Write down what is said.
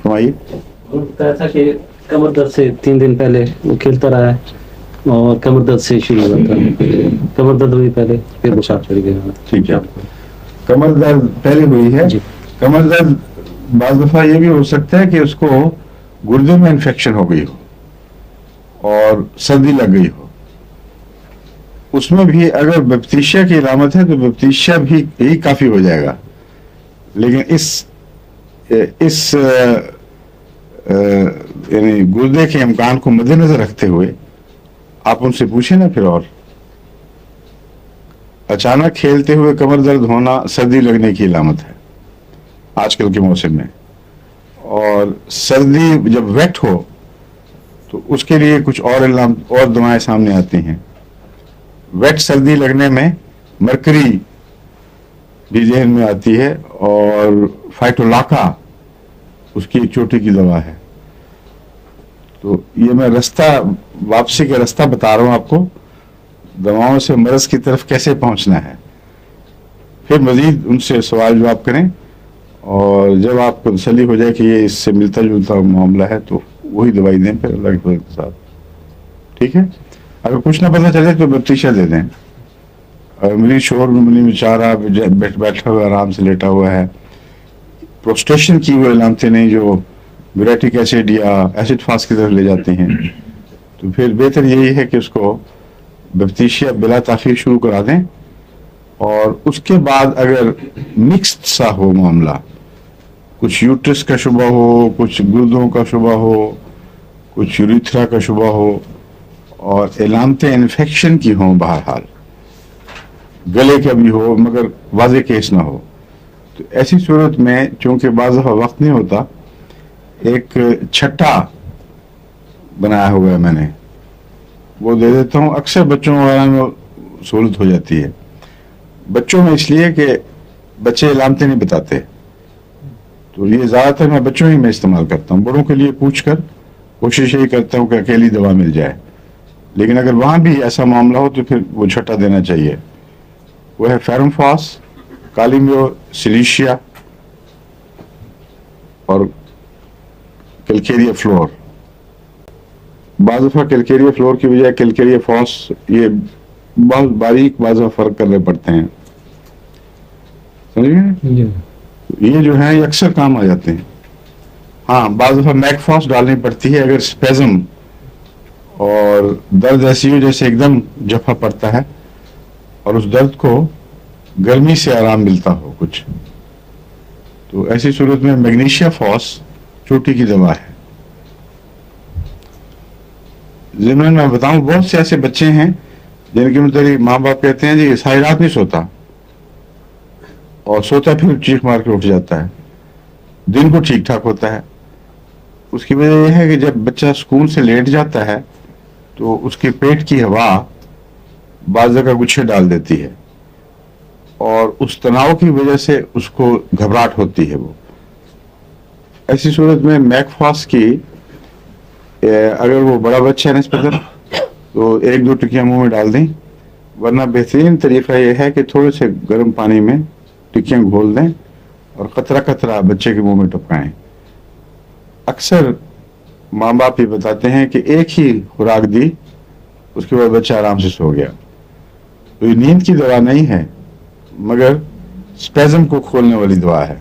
فرمائیے. بتایا تھا کہ کمر درد سے 3 دن پہلے وہ کھیلتا رہا ہے اور کمر درد سے شروع ہوا تھا. کمر درد ہوئی پہلے پھر بخار چڑھ گیا. ٹھیک ہے. کمر درد پہلے ہوئی ہے. جی. کمر درد بعض دفعہ یہ بھی ہو سکتا ہے کہ اس کو گردوں میں انفیکشن ہو گئی ہو اور سردی لگ گئی ہو. اس میں بھی اگر بپتیشیا کی علامت ہے تو بپتیشیا بھی یہی کافی ہو جائے گا. لیکن اس یعنی گردے کے امکان کو مد نظر رکھتے ہوئے آپ ان سے پوچھیں نا پھر. اور اچانک کھیلتے ہوئے کمر درد ہونا سردی لگنے کی علامت ہے آج کل کے موسم میں. اور سردی جب ویٹ ہو تو اس کے لیے کچھ اور دوائیں سامنے آتی ہیں. ویٹ سردی لگنے میں مرکری بھی ذہن میں آتی ہے اور فائٹولاکا اس کی ایک چوٹی کی دوا ہے. تو یہ میں واپسی کا رستہ بتا رہا ہوں آپ کو، دواؤں سے مرض کی طرف کیسے پہنچنا ہے. پھر مزید ان سے سوال جواب کریں اور جب آپ کو تسلی ہو جائے کہ یہ اس سے ملتا جلتا معاملہ ہے تو وہی دوائی دیں پھر اللہ کے فضل کے ساتھ. ٹھیک ہے. اگر کچھ نہ پتہ چلے تو بپتیشا دے دیں. مریض شور میں چاہ رہا بیٹھا ہوا آرام سے لیٹا ہوا ہے، پروسٹیشن کی وہ علامتیں نہیں جو یوریٹک ایسڈ یا ایسڈ فاس کی طرف لے جاتے ہیں، تو پھر بہتر یہی ہے کہ اس کو بپتیشیا بلا تاخیر شروع کرا دیں. اور اس کے بعد اگر مکسڈ سا ہو معاملہ، کچھ یوٹرس کا شبہ ہو، کچھ گردوں کا شبہ ہو، کچھ یوریتھرا کا شبہ ہو اور علامتیں انفیکشن کی ہوں، بہرحال گلے کا بھی ہو مگر واضح کیس نہ ہو، تو ایسی صورت میں چونکہ بعض دفعہ وقت نہیں ہوتا، ایک چھٹا بنایا ہوا ہے میں نے، وہ دے دیتا ہوں. اکثر بچوں وغیرہ میں سہولت ہو جاتی ہے. بچوں میں اس لیے کہ بچے علامتیں نہیں بتاتے، تو یہ زیادہ تر میں بچوں ہی میں استعمال کرتا ہوں. بڑوں کے لیے پوچھ کر کوشش یہی کرتا ہوں کہ اکیلی دوا مل جائے. لیکن اگر وہاں بھی ایسا معاملہ ہو تو پھر وہ چھٹا دینا چاہیے. وہ ہے فیرومفاس، کالیمیو سلیشیا اور کیلکیریا فلور. بعض دفعہ کیلکیریا فلور کی بجائے کیلکیریا فاس، یہ بہت باریک بعض دفعہ فرق کرنے پڑتے ہیں. سمجھے؟ یہ جو ہے یہ اکثر کام آ جاتے ہیں. ہاں بعض دفعہ میک فاس ڈالنی پڑتی ہے اگر اسپیزم اور درد ایسی ہو جیسے ایک دم جفا پڑتا ہے اور اس درد کو گرمی سے آرام ملتا ہو کچھ، تو ایسی صورت میں میگنیشیا فاس چوٹی کی دوا ہے. ضمن میں بتاؤں بہت سے ایسے بچے ہیں جن کے متعلق ماں باپ کہتے ہیں جی ساری رات نہیں سوتا اور سوتا پھر چیخ مار کے اٹھ جاتا ہے، دن کو ٹھیک ٹھاک ہوتا ہے. اس کی وجہ یہ ہے کہ جب بچہ اسکول سے لیٹ جاتا ہے تو اس کے پیٹ کی ہوا بعض جگہ گچھے ڈال دیتی ہے اور اس تناؤ کی وجہ سے اس کو گھبراہٹ ہوتی ہے. وہ ایسی صورت میں میک فاس کی اگر وہ بڑا بچہ ہے نسبتاً تو 1-2 ٹکیاں منہ میں ڈال دیں، ورنہ بہترین طریقہ یہ ہے کہ تھوڑے سے گرم پانی میں ٹکیاں گھول دیں اور قطرہ قطرہ بچے کے منہ میں ٹپکائیں. اکثر ماں باپ یہ بتاتے ہیں کہ ایک ہی خوراک دی اس کے بعد بچہ آرام سے سو گیا. تو یہ نیند کی دوا نہیں ہے مگر اسپیزم کو کھولنے والی دوا ہے.